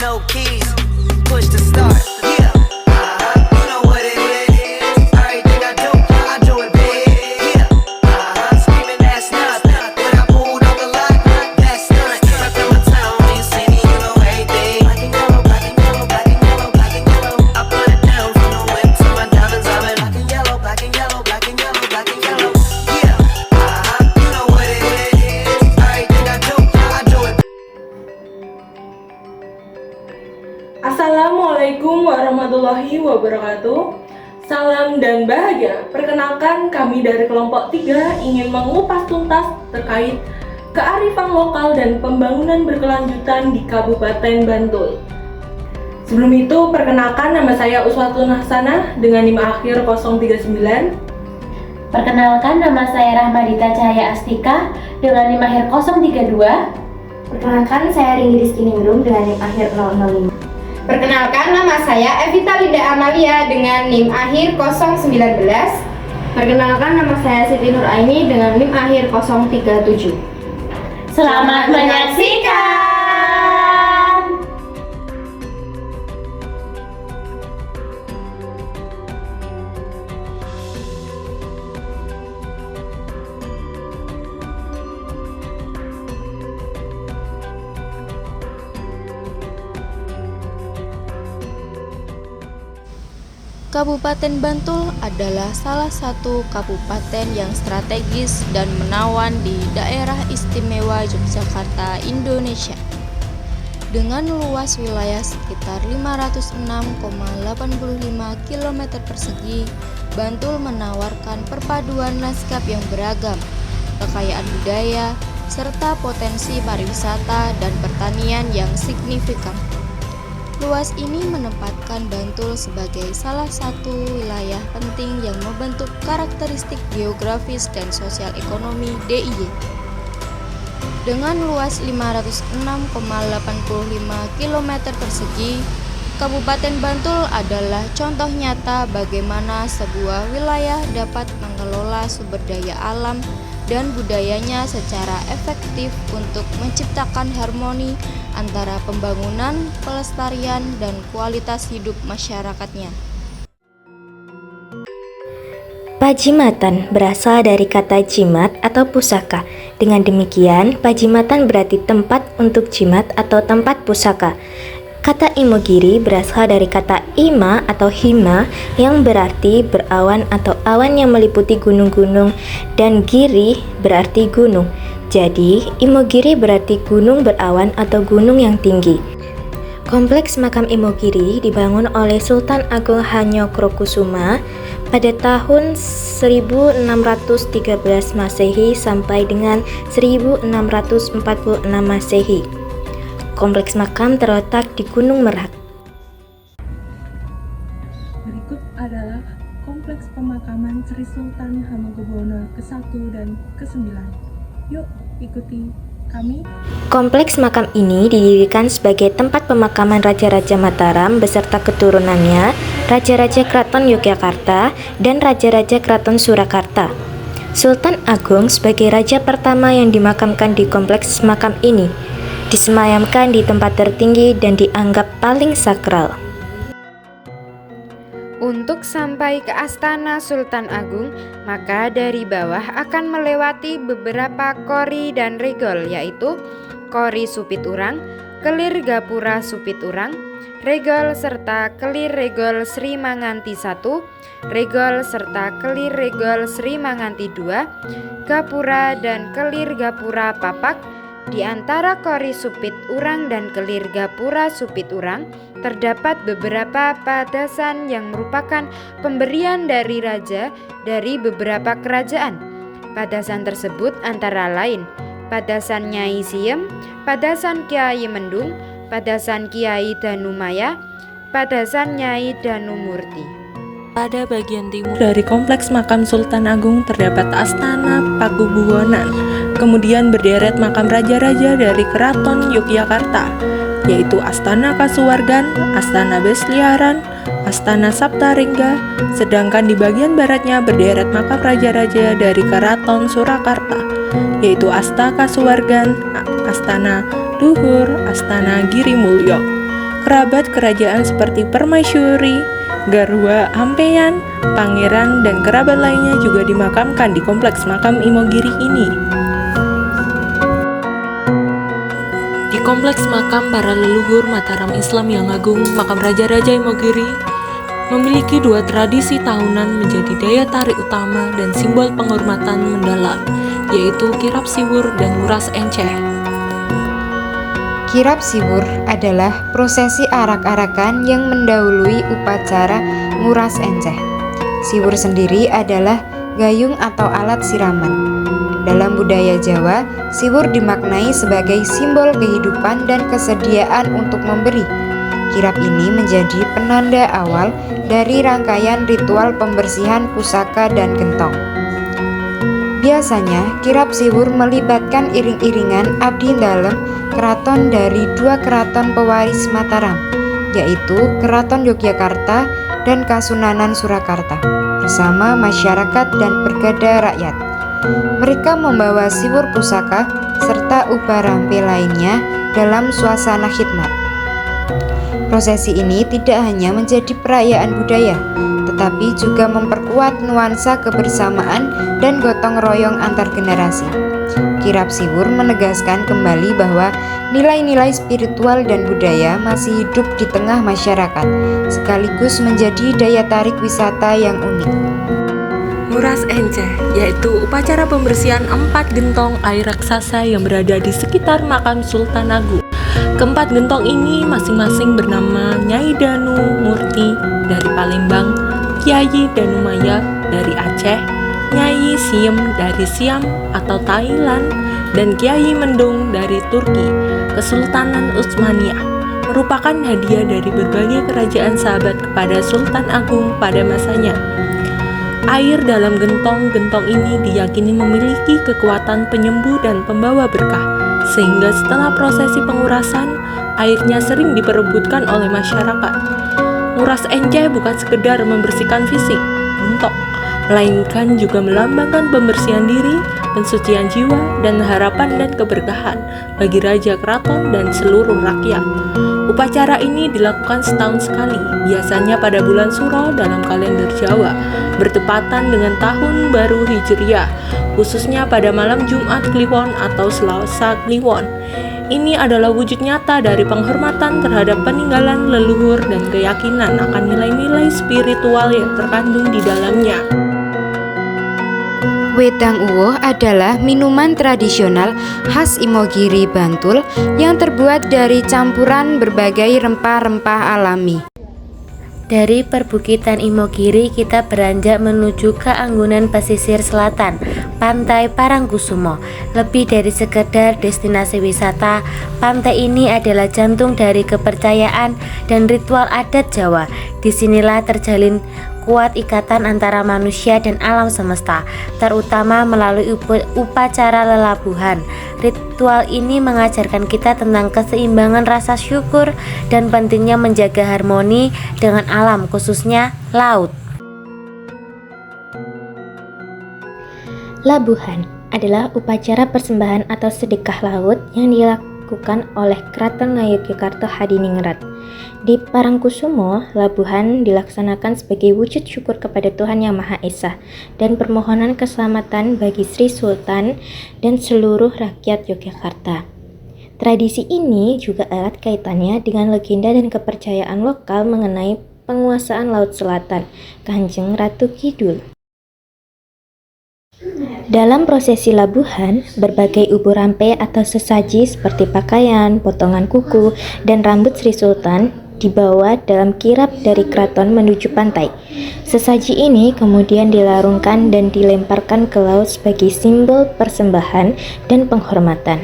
no keys. Push to start. Yeah. You know what it is. Everything I do it big. Yeah. Screaming that's nothing. When I pulled on the lot, that's nothing. Up in my town, you see me, you know everything. Black and yellow, black and yellow, black and yellow, black and yellow. I put it down from the whip to my diamonds. I've been black and yellow, black and yellow, black and yellow, black and yellow. Yeah. You know what it is. Everything I do it. Assalamualaikum warahmatullahi wabarakatuh. Salam dan bahagia. Perkenalkan, kami dari kelompok 3 ingin mengupas tuntas terkait kearifan lokal dan pembangunan berkelanjutan di Kabupaten Bantul. Sebelum itu, perkenalkan, nama saya Uswatun Hasanah dengan NIM akhir 039. Perkenalkan, nama saya Rahmadita Cahaya Astika dengan NIM akhir 032. Perkenalkan, saya Ringgi Rizky Ningrum dengan NIM akhir 005. Perkenalkan, nama saya Evita Linda Amalia dengan NIM akhir 019. Perkenalkan, nama saya Siti Nur Aini dengan NIM akhir 037. Selamat menyaksikan. Kabupaten Bantul adalah salah satu kabupaten yang strategis dan menawan di daerah istimewa Yogyakarta, Indonesia. Dengan luas wilayah sekitar 506,85 km persegi, Bantul menawarkan perpaduan lanskap yang beragam, kekayaan budaya, serta potensi pariwisata dan pertanian yang signifikan. Luas ini menempatkan Bantul sebagai salah satu wilayah penting yang membentuk karakteristik geografis dan sosial ekonomi DIY. Dengan luas 506,85 km persegi, Kabupaten Bantul adalah contoh nyata bagaimana sebuah wilayah dapat mengelola sumber daya alam dan budayanya secara efektif untuk menciptakan harmoni antara pembangunan, pelestarian, dan kualitas hidup masyarakatnya. Pajimatan berasal dari kata jimat atau pusaka. Dengan demikian, pajimatan berarti tempat untuk jimat atau tempat pusaka. Kata Imogiri berasal dari kata ima atau hima yang berarti berawan atau awan yang meliputi gunung-gunung, dan giri berarti gunung. Jadi, Imogiri berarti gunung berawan atau gunung yang tinggi. Kompleks makam Imogiri dibangun oleh Sultan Agung Hanyokrokusuma pada tahun 1613 Masehi sampai dengan 1646 Masehi. Kompleks makam terletak di Gunung Merak. Berikut adalah kompleks pemakaman Sri Sultan Hamengkubuwono ke-1 dan ke-9. Yuk, ikuti kami. Kompleks makam ini didirikan sebagai tempat pemakaman Raja-Raja Mataram beserta keturunannya, Raja-Raja Keraton Yogyakarta, dan Raja-Raja Keraton Surakarta. Sultan Agung sebagai raja pertama yang dimakamkan di kompleks makam ini, disemayamkan di tempat tertinggi dan dianggap paling sakral. Untuk sampai ke Astana Sultan Agung, maka dari bawah akan melewati beberapa kori dan regol, yaitu kori Supiturang, kelir Gapura Supiturang, regol serta kelir regol Sri Manganti I, regol serta kelir regol Sri Manganti II, Gapura dan kelir Gapura Papak. Di antara kori Supiturang dan kelir Gapura Supiturang terdapat beberapa padasan yang merupakan pemberian dari raja dari beberapa kerajaan. Padasan tersebut antara lain Padasan Nyai Siem, Padasan Kiai Mendung, Padasan Kiai Danumaya, Padasan Nyai Danumurti. Pada bagian timur dari kompleks makam Sultan Agung terdapat Astana Pakubuwonan. Kemudian berderet makam raja-raja dari Keraton Yogyakarta, yaitu Astana Kasuwargan, Astana Besliaran, Astana Saptaringga. Sedangkan di bagian baratnya berderet makam raja-raja dari Keraton Surakarta, yaitu Asta Kasuwargan, Astana Luhur, Astana Girimulyo. Kerabat kerajaan seperti Permaisuri, Garwa Ampeyan, pangeran, dan kerabat lainnya juga dimakamkan di kompleks makam Imogiri ini. Di kompleks makam para leluhur Mataram Islam yang agung, makam Raja-Raja Imogiri memiliki dua tradisi tahunan menjadi daya tarik utama dan simbol penghormatan mendalam, yaitu kirap siwur dan nguras enceh. Kirap siwur adalah prosesi arak-arakan yang mendahului upacara nguras enceh. Siwur sendiri adalah gayung atau alat siraman. Dalam budaya Jawa, siwur dimaknai sebagai simbol kehidupan dan kesediaan untuk memberi. Kirap ini menjadi penanda awal dari rangkaian ritual pembersihan pusaka dan gentong. Biasanya, kirap siwur melibatkan iring-iringan abdi dalem keraton dari dua keraton pewaris Mataram, yaitu Keraton Yogyakarta dan Kasunanan Surakarta, bersama masyarakat dan pergada rakyat. Mereka membawa siwur pusaka serta ubah rampe lainnya dalam suasana khidmat. Prosesi ini tidak hanya menjadi perayaan budaya, tetapi juga memperkuat nuansa kebersamaan dan gotong royong antar generasi. Kirap siwur menegaskan kembali bahwa nilai-nilai spiritual dan budaya masih hidup di tengah masyarakat, sekaligus menjadi daya tarik wisata yang unik. Nguras enceh, yaitu upacara pembersihan 4 gentong air raksasa yang berada di sekitar makam Sultan Agung. Keempat gentong ini masing-masing bernama Nyai Danu Murti dari Palembang, Kiai Danumaya dari Aceh, Nyai Siem dari Siam atau Thailand, dan Kiai Mendung dari Turki, Kesultanan Utsmaniyah, merupakan hadiah dari berbagai kerajaan sahabat kepada Sultan Agung pada masanya. Air dalam gentong-gentong ini diyakini memiliki kekuatan penyembuh dan pembawa berkah, sehingga setelah prosesi pengurasan, airnya sering diperebutkan oleh masyarakat. Nguras enceh bukan sekedar membersihkan fisik, gentong, melainkan juga melambangkan pembersihan diri, pensucian jiwa, dan harapan dan keberkahan bagi Raja Keraton dan seluruh rakyat. Upacara ini dilakukan setahun sekali, biasanya pada bulan Suro dalam kalender Jawa, bertepatan dengan Tahun Baru Hijriah, khususnya pada malam Jumat Kliwon atau Selasa Kliwon. Ini adalah wujud nyata dari penghormatan terhadap peninggalan leluhur dan keyakinan akan nilai-nilai spiritual yang terkandung di dalamnya. Wedang uwoh adalah minuman tradisional khas Imogiri, Bantul yang terbuat dari campuran berbagai rempah-rempah alami. Dari perbukitan Imogiri kita beranjak menuju ke Anggunan pesisir selatan, Pantai Parangkusumo. Lebih dari sekedar destinasi wisata, pantai ini adalah jantung dari kepercayaan dan ritual adat Jawa. Disinilah terjalin kuat ikatan antara manusia dan alam semesta, terutama melalui upacara lelabuhan. Ritual ini mengajarkan kita tentang keseimbangan rasa syukur dan pentingnya menjaga harmoni dengan alam, khususnya laut. Labuhan adalah upacara persembahan atau sedekah laut yang dilakukan oleh Keraton Ngayogyakarta Hadiningrat. Di Parangkusumo, labuhan dilaksanakan sebagai wujud syukur kepada Tuhan Yang Maha Esa dan permohonan keselamatan bagi Sri Sultan dan seluruh rakyat Yogyakarta. Tradisi ini juga erat kaitannya dengan legenda dan kepercayaan lokal mengenai penguasaan Laut Selatan, Kanjeng Ratu Kidul. Dalam prosesi labuhan, berbagai ubur rampe atau sesaji seperti pakaian, potongan kuku, dan rambut Sri Sultan dibawa dalam kirap dari keraton menuju pantai. Sesaji ini kemudian dilarungkan dan dilemparkan ke laut sebagai simbol persembahan dan penghormatan.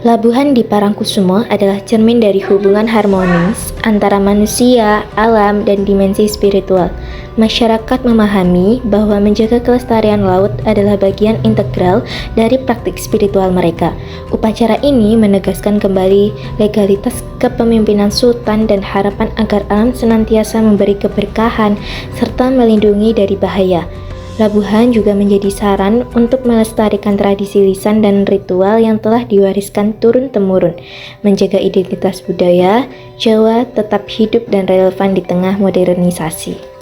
Labuhan di Parangkusumo adalah cermin dari hubungan harmonis antara manusia, alam, dan dimensi spiritual. Masyarakat memahami bahwa menjaga kelestarian laut adalah bagian integral dari praktik spiritual mereka. Upacara ini menegaskan kembali legalitas kepemimpinan sultan dan harapan agar alam senantiasa memberi keberkahan serta melindungi dari bahaya. Labuhan juga menjadi saran untuk melestarikan tradisi lisan dan ritual yang telah diwariskan turun-temurun, menjaga identitas budaya Jawa tetap hidup dan relevan di tengah modernisasi.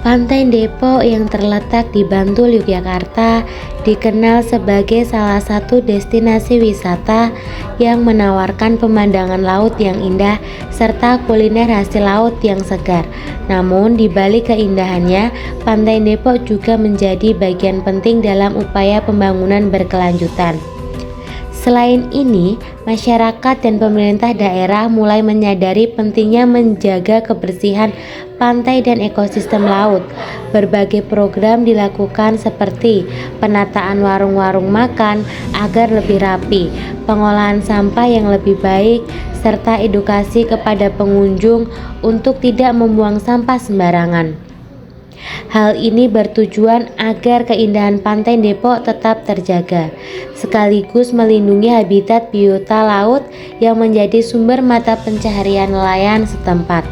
Pantai Depok yang terletak di Bantul, Yogyakarta dikenal sebagai salah satu destinasi wisata yang menawarkan pemandangan laut yang indah serta kuliner hasil laut yang segar. Namun di balik keindahannya, Pantai Depok juga menjadi bagian penting dalam upaya pembangunan berkelanjutan. Selain ini, masyarakat dan pemerintah daerah mulai menyadari pentingnya menjaga kebersihan pantai dan ekosistem laut. Berbagai program dilakukan seperti penataan warung-warung makan agar lebih rapi, pengolahan sampah yang lebih baik, serta edukasi kepada pengunjung untuk tidak membuang sampah sembarangan. Hal ini bertujuan agar keindahan Pantai Depok tetap terjaga, sekaligus melindungi habitat biota laut yang menjadi sumber mata pencaharian nelayan setempat.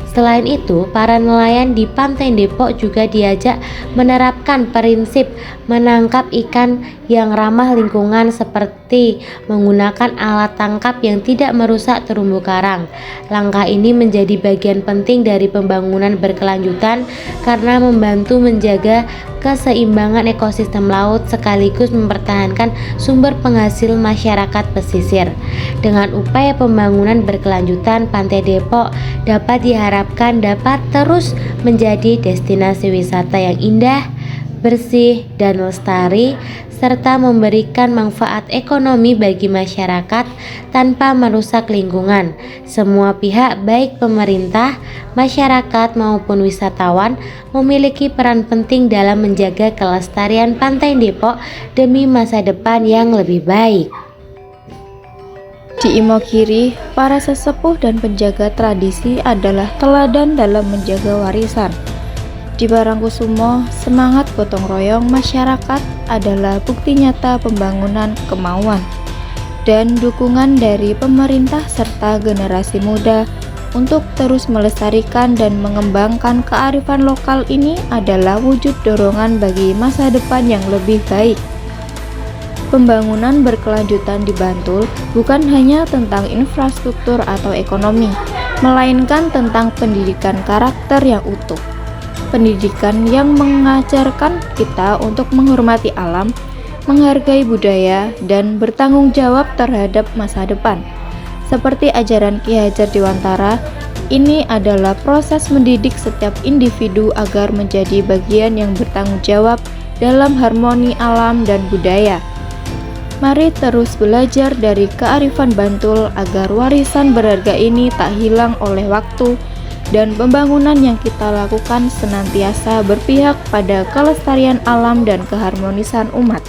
Selain itu, para nelayan di Pantai Depok juga diajak menerapkan prinsip menangkap ikan yang ramah lingkungan seperti menggunakan alat tangkap yang tidak merusak terumbu karang. Langkah ini menjadi bagian penting dari pembangunan berkelanjutan karena membantu menjaga keseimbangan ekosistem laut sekaligus mempertahankan sumber penghasil masyarakat pesisir. Dengan upaya pembangunan berkelanjutan, Pantai Depok dapat diharapkan dapat terus menjadi destinasi wisata yang indah, bersih, dan lestari, serta memberikan manfaat ekonomi bagi masyarakat tanpa merusak lingkungan. Semua pihak, baik pemerintah, masyarakat, maupun wisatawan, memiliki peran penting dalam menjaga kelestarian Pantai Depok demi masa depan yang lebih baik. Di Imogiri, para sesepuh dan penjaga tradisi adalah teladan dalam menjaga warisan. Di Parangkusumo, semangat gotong royong masyarakat adalah bukti nyata pembangunan kemauan dan dukungan dari pemerintah serta generasi muda untuk terus melestarikan dan mengembangkan kearifan lokal ini adalah wujud dorongan bagi masa depan yang lebih baik. Pembangunan berkelanjutan di Bantul bukan hanya tentang infrastruktur atau ekonomi, melainkan tentang pendidikan karakter yang utuh. Pendidikan yang mengajarkan kita untuk menghormati alam, menghargai budaya, dan bertanggung jawab terhadap masa depan. Seperti ajaran Ki Hajar Dewantara, ini adalah proses mendidik setiap individu agar menjadi bagian yang bertanggung jawab dalam harmoni alam dan budaya. Mari terus belajar dari kearifan Bantul agar warisan berharga ini tak hilang oleh waktu dan pembangunan yang kita lakukan senantiasa berpihak pada kelestarian alam dan keharmonisan umat.